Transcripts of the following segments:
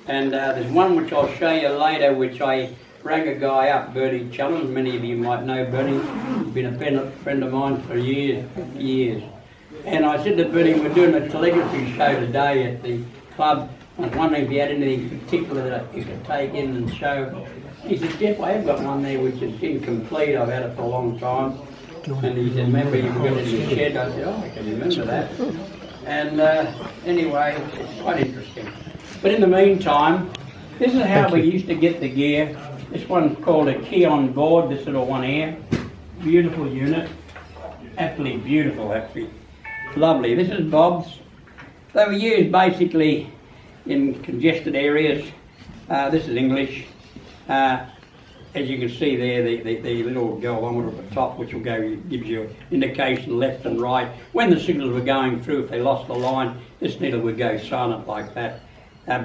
And there's one which I'll show you later, which I rang a guy up, Bernie Challenge. Many of you might know Bernie. He's been a friend of mine for years, 50 years. And I said to Bernie, we're doing a calligraphy show today at the club. I was wondering if you had anything particular that you could take in and show. He said, Jeff, I have got one there which is incomplete. I've had it for a long time. And he said, remember you got it in the shed? I said, oh, I can remember that. And anyway, it's quite interesting. But in the meantime, this is how we used to get the gear. This one's called a key on board, this little one here. Beautiful unit. Absolutely beautiful, actually. Lovely. This is Bob's. They were used basically in congested areas. This is English. As you can see there, the little galvanometer at the top, which will gives you indication left and right. When the signals were going through, if they lost the line, this needle would go silent like that.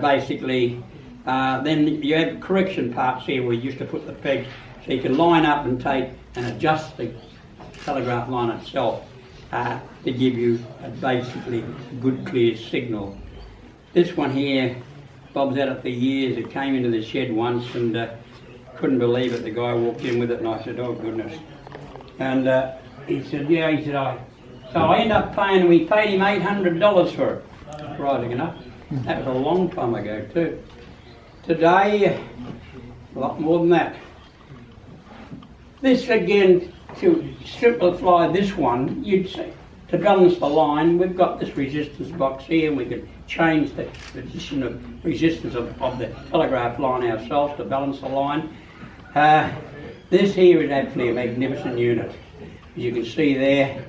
Basically, then you have correction parts here where you used to put the pegs, so you can line up and take and adjust the telegraph line itself to give you basically a good clear signal. This one here, Bob's had it for years. It came into the shed once and couldn't believe it. The guy walked in with it and I said, oh goodness. And he said, yeah, he said, so I ended up paying, we paid him $800 for it, surprising enough. That was a long time ago too. Today, a lot more than that. This again, to simplify this one, you'd say, to balance the line, we've got this resistance box here and we can change the position of resistance of the telegraph line ourselves to balance the line. This here is actually a magnificent unit. As you can see there,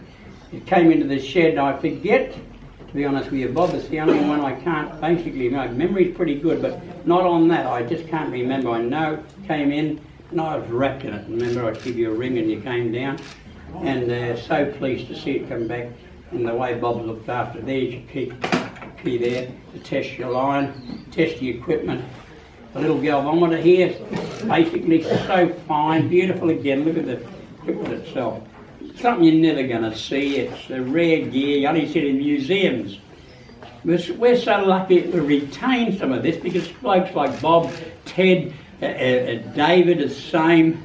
it came into the shed and I forget, to be honest with you, Bob, it's the only one I can't basically know. Memory's pretty good, but not on that. I just can't remember. I know it came in and I was wrapped in it. Remember, I'd give you a ring and you came down. And so pleased to see it come back in the way Bob looked after it. There's your key there to test your line, test your equipment. A little galvanometer here, basically so fine, beautiful again. Look at the equipment itself. Something you're never going to see. It's a rare gear. You only see it in museums. We're so lucky to retain some of this because blokes like Bob, Ted, David is the same.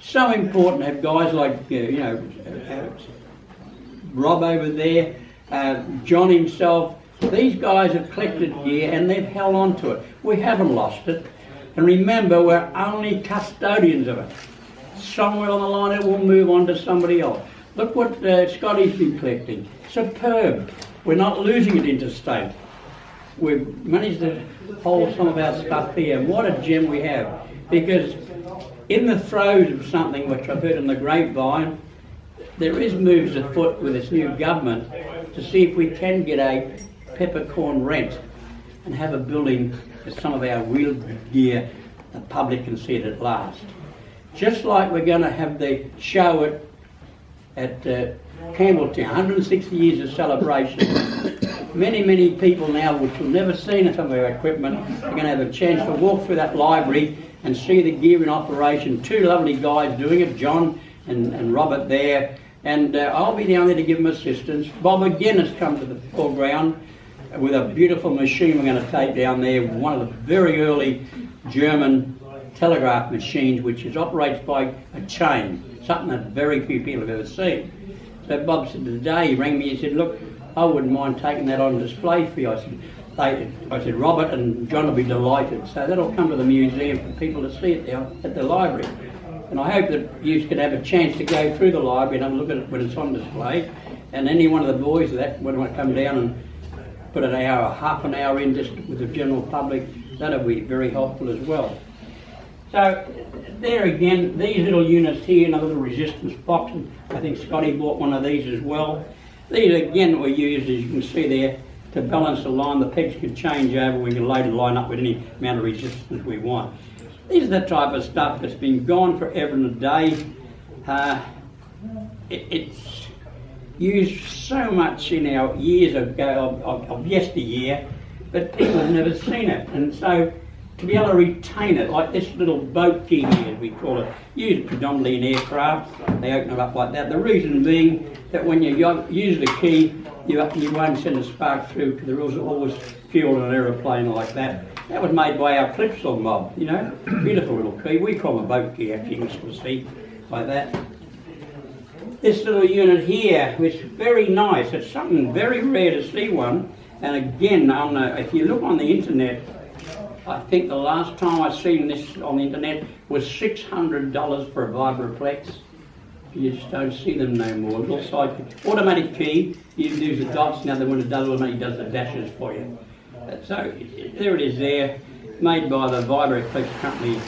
So important to have guys like, Rob over there, John himself. These guys have collected gear and they've held on to it. We haven't lost it. And remember, we're only custodians of it. Somewhere on the line it will move on to somebody else. Look what Scotty's been collecting. Superb. We're not losing it interstate. We've managed to hold some of our stuff here. And what a gem we have. Because in the throes of something which I've heard in the grapevine, there is moves afoot with this new government to see if we can get a peppercorn rent and have a building with some of our real gear the public can see it at last. Just like we're going to have the show at Campbelltown, 160 years of celebration. Many people now which have never seen some of our equipment are going to have a chance to walk through that library and see the gear in operation. Two lovely guys doing it, John and Robert there. And I'll be down there to give them assistance. Bob again has come to the foreground with a beautiful machine we're going to take down there, one of the very early German telegraph machines, which operates by a chain, something that very few people have ever seen. So Bob said today, he rang me and said, look, I wouldn't mind taking that on display for you. I said, Robert and John will be delighted. So that'll come to the museum for people to see it there at the library. And I hope that you can have a chance to go through the library and have a look at it when it's on display. And any one of the boys that would want to come down and put an hour, half an hour in just with the general public, that'll be very helpful as well. So there again, these little units here, another little resistance box. I think Scotty bought one of these as well. These again were used, as you can see there, to balance the line. The pegs can change over. We can load the line up with any amount of resistance we want. These are the type of stuff that's been gone forever and a day. It's used so much in our years ago of yesteryear, but people have never seen it. And so to be able to retain it, like this little boat key here, as we call it, used predominantly in aircraft. They open it up like that. The reason being that when you use the key, you won't send a spark through, because there was always fuel in an aeroplane like that. That was made by our Clipsal mob, you know. Beautiful little key. We call them a boat key, actually, you can see, like that. This little unit here, which is very nice. It's something very rare to see one. And again, if you look on the internet, I think the last time I seen this on the internet was $600 for a Vibraplex. You just don't see them no more. Little side automatic key. You can do the dots. Now the one that does automatic does the dashes for you. So there it is there, made by the Vibraplex company.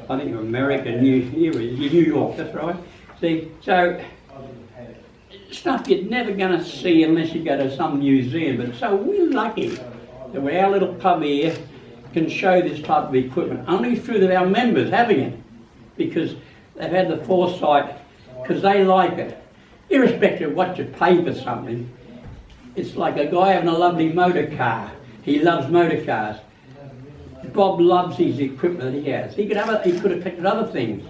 I think of America, New York. That's right. See, so stuff you're never going to see unless you go to some museum. But so we're lucky that our little club here can show this type of equipment only through our members having it, because they've had the foresight, because they like it. Irrespective of what you pay for something, it's like a guy having a lovely motor car. He loves motor cars. Bob loves his equipment that he has. He could have picked other things,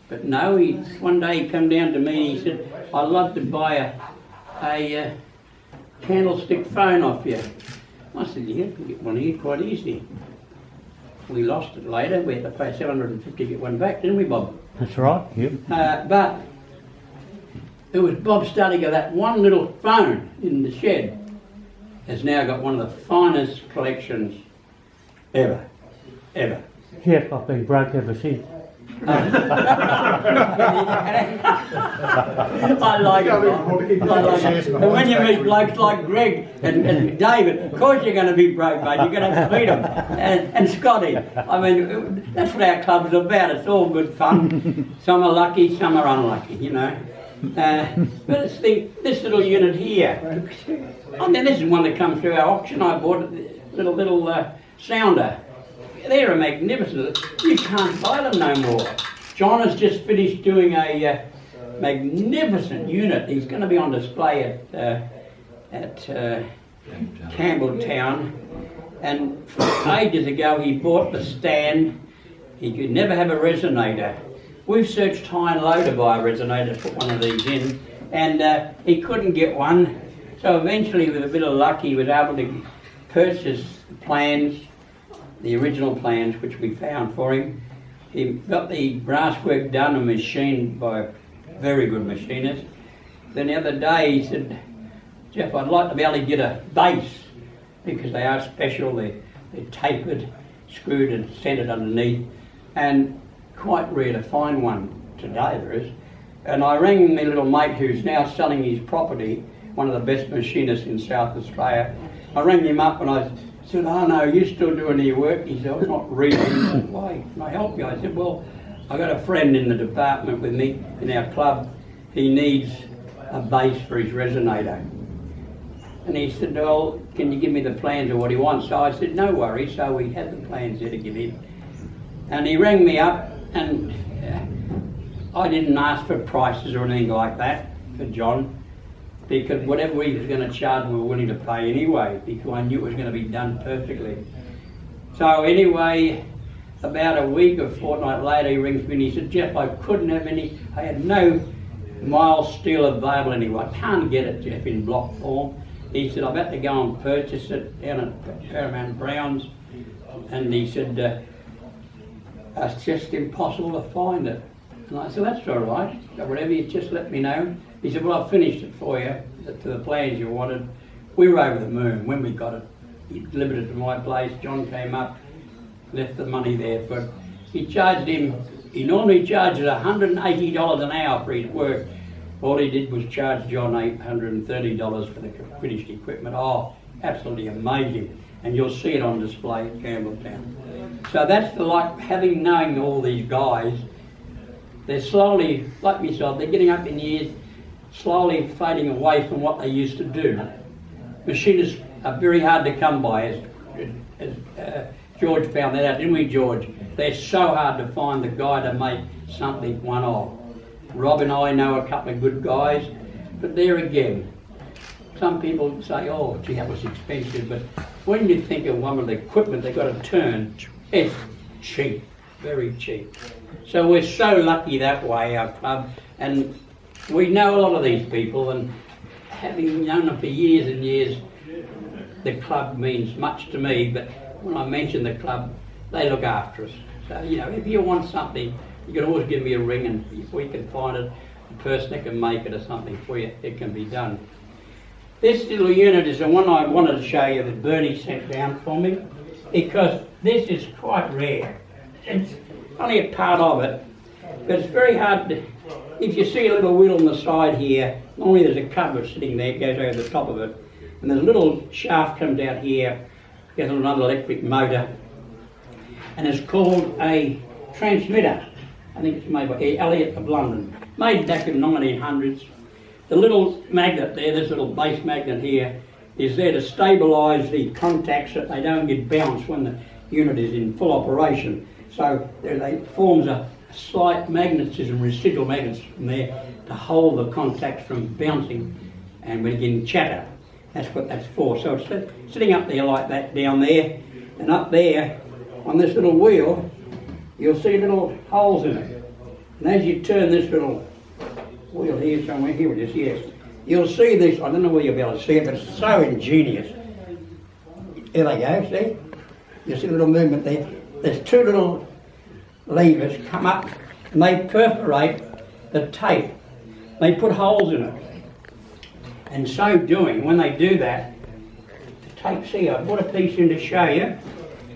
but no. One day he came down to me. He said, "I'd love to buy a candlestick phone off you." I said, "Yeah, you can get one here quite easy." We lost it later. We had to pay $750 to get one back, didn't we, Bob? That's right. Yep. But it was Bob starting of that one little phone in the shed. Has now got one of the finest collections ever. Jeff, I've been broke ever since. I like it. And when you meet blokes like Greg and David, of course you're going to be broke, mate. You're going to have to meet them. And Scotty. I mean, that's what our club's about. It's all good fun. Some are lucky, some are unlucky, you know. But it's this little unit here. I mean, this is one that comes through our auction. I bought a little sounder. They're a magnificent. You can't buy them no more. John has just finished doing a magnificent unit. He's going to be on display at Campbelltown. And ages ago he bought the stand. He could never have a resonator. We've searched high and low to buy a resonator to put one of these in, and he couldn't get one. So eventually, with a bit of luck, he was able to purchase the plans, the original plans, which we found for him. He got the brass work done and machined by a very good machinist. Then the other day he said, "Jeff, I'd like to be able to get a base, because they are special. They're tapered, screwed and centered underneath, and quite rare to find one today, there is." And I rang my little mate who's now selling his property, one of the best machinists in South Australia. I rang him up and I said, "Oh no, you're still doing your work?" He said, "I'm not reading." He said, "Why, can I help you?" I said, "Well, I got a friend in the department with me in our club. He needs a base for his resonator." And he said, "Well, can you give me the plans of what he wants?" So I said, "No worries." So we had the plans there to give him. And he rang me up, and I didn't ask for prices or anything like that for John, because whatever he was going to charge, we were willing to pay anyway, because I knew it was going to be done perfectly. So anyway, about a week or fortnight later, he rings me and he said, "Jeff, I couldn't have any, I had no mild steel available anyway. I can't get it, Jeff, in block form." He said, "I've had to go and purchase it down at Paramount Browns." And he said, "It's just impossible to find it." And I said, "That's all right. So whatever, you just let me know." He said, "Well, I've finished it for you, to the plans you wanted." We were over the moon when we got it. He delivered it to my place. John came up, left the money there for it. He charged him, he normally charges $180 an hour for his work. All he did was charge John $830 for the finished equipment. Oh, absolutely amazing. And you'll see it on display at Campbelltown. So that's the knowing all these guys. They're slowly, like myself, they're getting up in years, slowly fading away from what they used to do. Machinists are very hard to come by, as George found that out, didn't we, George? They're so hard to find the guy to make something one-off. Rob and I know a couple of good guys, but there again, some people say, "Oh, gee, that was expensive," but when you think of one of the equipment they've got to turn, it's cheap, very cheap. So we're so lucky that way, our club, and we know a lot of these people, and having known them for years and years, the club means much to me, but when I mention the club, they look after us. So, you know, if you want something, you can always give me a ring, and if we can find it, the person that can make it or something for you, it can be done. This little unit is the one I wanted to show you that Bernie sent down for me, because this is quite rare. It's only a part of it, but it's very hard to, if you see a little wheel on the side here, normally there's a cover sitting there, it goes over the top of it, and there's a little shaft comes out here, gets another electric motor, and it's called a transmitter. I think it's made by Elliott of London, made back in the 1900s. The little magnet there, this little base magnet here, is there to stabilise the contacts that they don't get bounced when the unit is in full operation. So it forms a slight magnetism, residual magnetism there to hold the contacts from bouncing and we're getting chatter. That's what that's for. So it's sitting up there like that down there, and up there on this little wheel you'll see little holes in it. And as you turn this little wheel here somewhere, here it is, yes, you'll see this, I don't know whether you'll be able to see it, but it's so ingenious. Here they go, see? You see a little movement there. There's two little levers come up and they perforate the tape. They put holes in it. And so doing, when they do that, the tape's here. I brought a piece in to show you,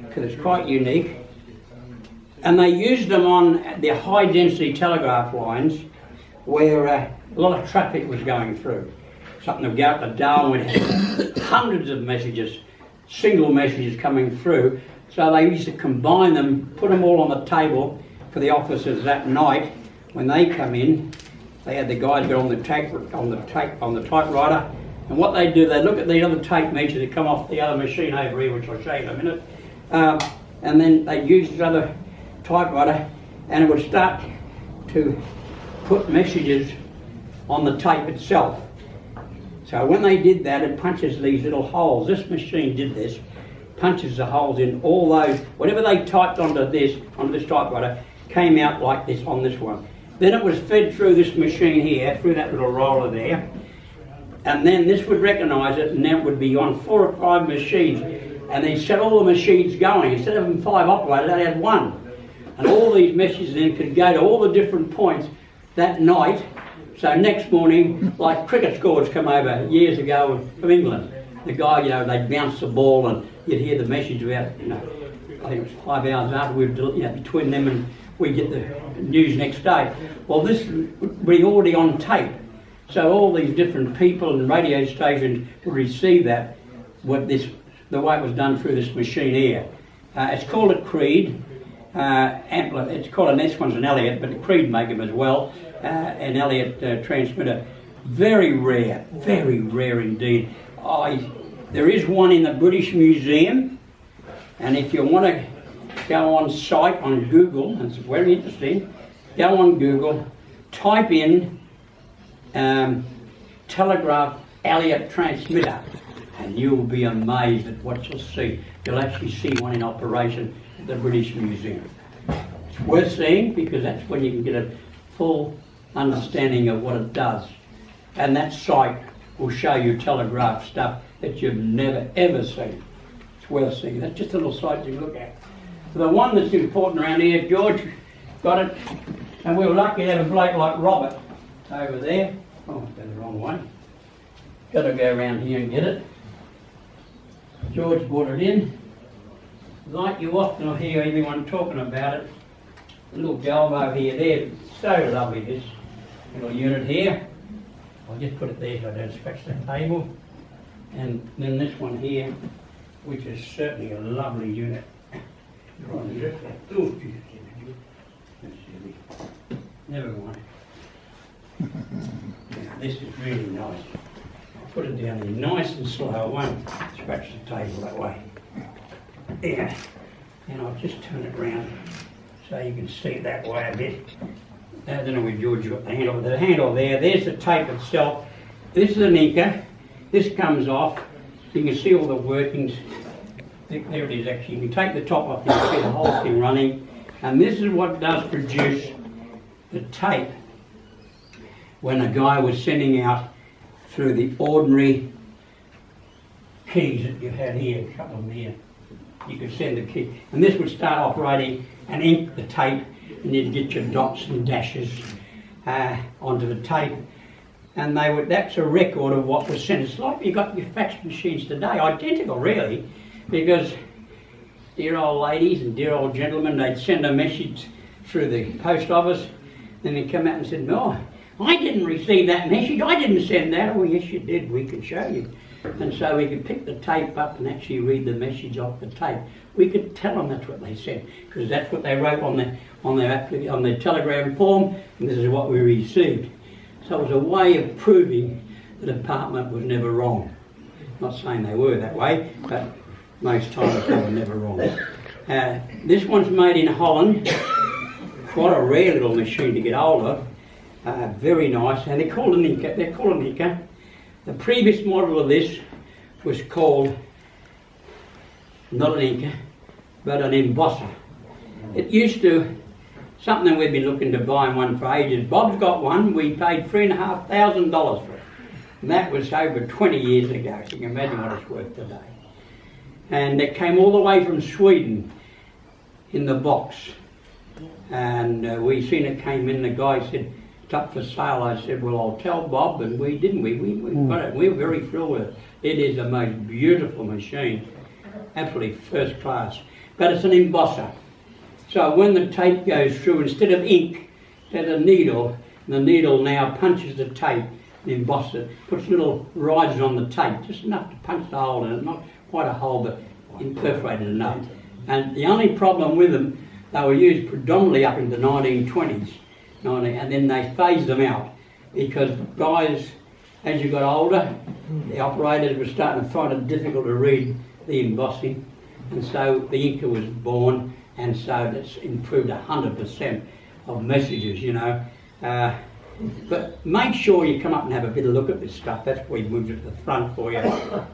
because it's quite unique. And they used them on the high density telegraph lines where a lot of traffic was going through. Something would go up to Darwin, hundreds of messages, single messages coming through. So they used to combine them, put them all on the table for the officers that night. When they come in, they had the guys get on the typewriter, and what they do, they look at the other tape measures that come off the other machine over here, which I'll show you in a minute, and then they use this other typewriter, and it would start to put messages on the tape itself. So when they did that, it punches these little holes. This machine did this, punches the holes in all those, whatever they typed onto this typewriter, came out like this on this one. Then it was fed through this machine here, through that little roller there, and then this would recognise it, and then it would be on 4 or 5 machines, and they set all the machines going. Instead of having 5 operators, they had 1. And all these messages then could go to all the different points that night. So next morning, like cricket scores come over years ago from England. The guy, you know, they'd bounce the ball and you'd hear the message about, you know, I think it was 5 hours after we'd, you know, between them and we get the news next day. Well, this would be already on tape. So all these different people and radio stations would receive that, the way it was done through this machine here. It's called a Creed. It's called this one's an Elliott, but the Creed make them as well. An Elliott transmitter. Very rare indeed. There is one in the British Museum, and if you want to go on site on Google, and it's very interesting, go on Google, type in telegraph Elliott transmitter, and you'll be amazed at what you'll see. You'll actually see one in operation at the British Museum. It's worth seeing because that's when you can get a full understanding of what it does. And that site will show you telegraph stuff that you've never ever seen. It's worth seeing. That's just a little site you look at. So the one that's important around here, George got it, and we were lucky to have a bloke like Robert over there. Oh, I've done the wrong one. Got to go around here and get it. George brought it in. Like you often will hear everyone talking about it. The little galv over here, there, so lovely, this little unit here. I'll just put it there so I don't scratch the table. And then this one here, which is certainly a lovely unit. Never mind. Now, this is really nice. I'll put it down here nice and slow. I won't scratch the table that way. There. And I'll just turn it around so you can see it that way a bit. I don't know where George got the handle. The handle there, there's the tape itself. This is an Inca. This comes off. You can see all the workings. there it is actually. You can take the top off, you can see the whole thing running. And this is what does produce the tape when a guy was sending out through the ordinary keys that you had here, a couple of them here. You could send the key. And this would start operating and ink the tape, and you'd get your dots and dashes onto the tape. And that's a record of what was sent. It's like you got your fax machines today, identical really, because dear old ladies and dear old gentlemen, they'd send a message through the post office, and they'd come out and said, no, I didn't receive that message, I didn't send that. Oh yes you did, we could show you. And so we could pick the tape up and actually read the message off the tape. We could tell them that's what they said, because that's what they wrote on their telegram form, and this is what we received. So it was a way of proving the department was never wrong. Not saying they were that way, but most times they were never wrong. This one's made in Holland. Quite a rare little machine to get hold of. Very nice, and they're called an Inca. The previous model of this was called, not an Inca, but an embosser. It used to, something we've been looking to buy one for ages. Bob's got one, we paid $3,500 for it. And that was over 20 years ago, so you can imagine what it's worth today. And it came all the way from Sweden in the box. And we seen it came in, the guy said, it's up for sale. I said, well, I'll tell Bob, and we didn't. We got it. We were very thrilled with it. It is the most beautiful machine, absolutely first class. But it's an embosser. So when the tape goes through, instead of ink, there's a needle, and the needle now punches the tape, the embosser, puts little rises on the tape, just enough to punch the hole in it, not quite a hole, but perforated enough. And the only problem with them, they were used predominantly up in the 1920s. And then they phased them out because guys, as you got older, the operators were starting to find it difficult to read the embossing, and so the Inca was born, and so that's improved 100% of messages, you know. But make sure you come up and have a bit of look at this stuff. That's why we moved it to the front for you,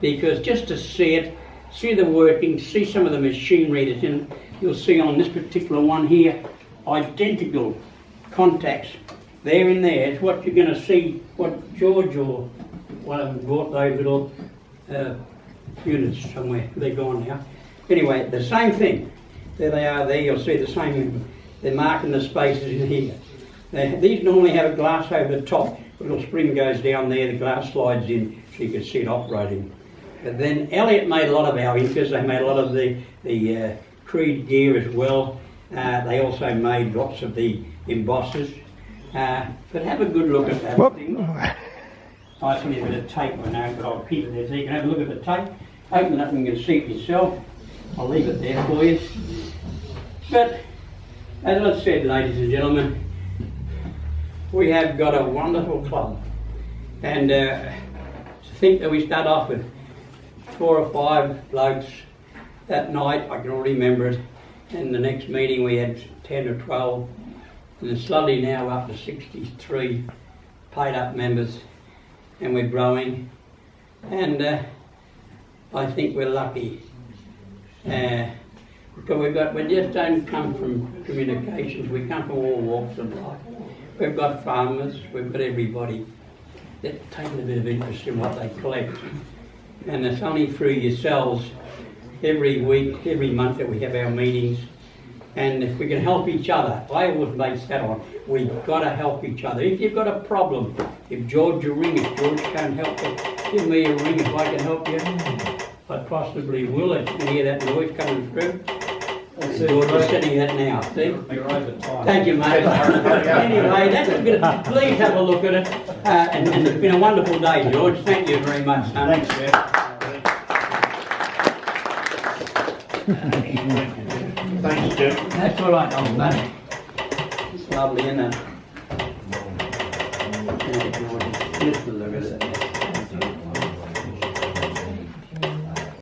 because just to see it, see the working, see some of the machinery that's in it. You'll see on this particular one here, identical contacts there in there. It's what you're going to see, what George or one of them bought those little units somewhere. They're gone now. Anyway, the same thing. There they are there, you'll see the same. They're marking the spaces in here. These normally have a glass over the top. A little spring goes down there, the glass slides in so you can see it operating. But then Elliott made a lot of our Incas. They made a lot of the Creed gear as well. They also made lots of the embossers. But have a good look at that thing. Nice little bit of tape I know, but I'll keep it there so you can have a look at the tape. Open it up and you can see it yourself. I'll leave it there for you. But as I said, ladies and gentlemen, we have got a wonderful club. And to think that we start off with 4 or 5 blokes that night, I can already remember it. And the next meeting we had 10 or 12. And then slowly now up to 63 paid up members. And we're growing. And I think we're lucky. Because we just don't come from communications, we come from all walks of life. We've got farmers, we've got everybody that's taken a bit of interest in what they collect. And it's only through yourselves every week, every month that we have our meetings. And if we can help each other, I always base that on, we've got to help each other. If you've got a problem, give George a ring. If George can't help you, give me a ring if I can help you. I possibly will. I can hear that noise coming through. George is setting that now, see? You're over time. Thank you, mate. Anyway, that's a bit of, please have a look at it. And it's been a wonderful day, George. Thank you very much, son. Thanks, Jeff. Thanks, Jeff. That's all right, old buddy. It's lovely, isn't it? Thank you, George. Listen.